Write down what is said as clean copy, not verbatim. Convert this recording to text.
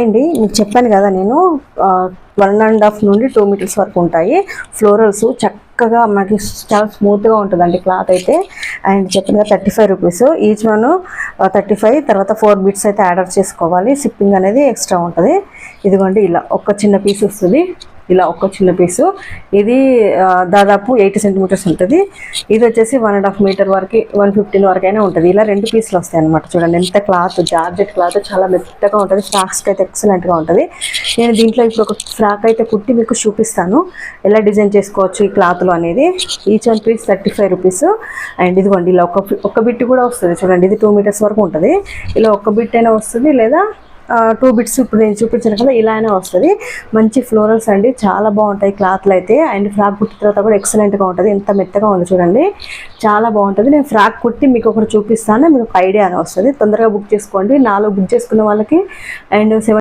అండి మీకు చెప్పాను కదా నేను 1.5 నుండి 2 మీటర్స్ వరకు ఉంటాయి ఫ్లోరల్స్. చక్కగా మనకి చాలా స్మూత్గా ఉంటుందండి క్లాత్ అయితే. అండ్ చెప్పాను కదా 35 రూపీస్ ఈచ్ వన్. 35 తర్వాత 4 బిట్స్ అయితే ఆర్డర్ చేసుకోవాలి. షిప్పింగ్ అనేది ఎక్స్ట్రా ఉంటుంది. ఇదిగోండి ఇలా ఒక చిన్న పీస్ వస్తుంది. ఇలా ఒక చిన్న పీసు. ఇది దాదాపు 80 సెంటీమీటర్స్ ఉంటుంది. ఇది వచ్చేసి 1.5 మీటర్ వరకు 115 వరకు అయినా ఉంటుంది. ఇలా 2 పీసులు వస్తాయి అనమాట. చూడండి ఎంత క్లాత్, జార్జెట్ క్లాత్ చాలా మెత్తగా ఉంటుంది. ఫ్రాక్స్కి అయితే ఎక్సలెంట్గా ఉంటుంది. నేను దీంట్లో ఇప్పుడు ఒక ఫ్రాక్ అయితే కుట్టి మీకు చూపిస్తాను ఎలా డిజైన్ చేసుకోవచ్చు ఈ క్లాత్లో అనేది. Each one piece 35 rupees. And ఇదిగోండి ఇలా ఒక బిట్ కూడా వస్తుంది. చూడండి ఇది 2 మీటర్స్ వరకు ఉంటుంది. ఇలా ఒక బిట్ అయినా వస్తుంది, లేదా 2 బిట్స్ ఇప్పుడు నేను చూపించాను కదా ఇలా అయినా వస్తుంది. మంచి ఫ్లోరల్స్ అండి, చాలా బాగుంటాయి క్లాత్లు అయితే. అండ్ ఫ్రాక్ కుట్టిన తర్వాత కూడా ఎక్సలెంట్గా ఉంటుంది. ఎంత మెత్తగా ఉంది చూడండి, చాలా బాగుంటుంది. నేను ఫ్రాక్ కుట్టి మీకు ఒకటి చూపిస్తాను, మీకు ఒక ఐడియా అని వస్తుంది. తొందరగా బుక్ చేసుకోండి. 4 బుక్ చేసుకున్న వాళ్ళకి అండ్ 7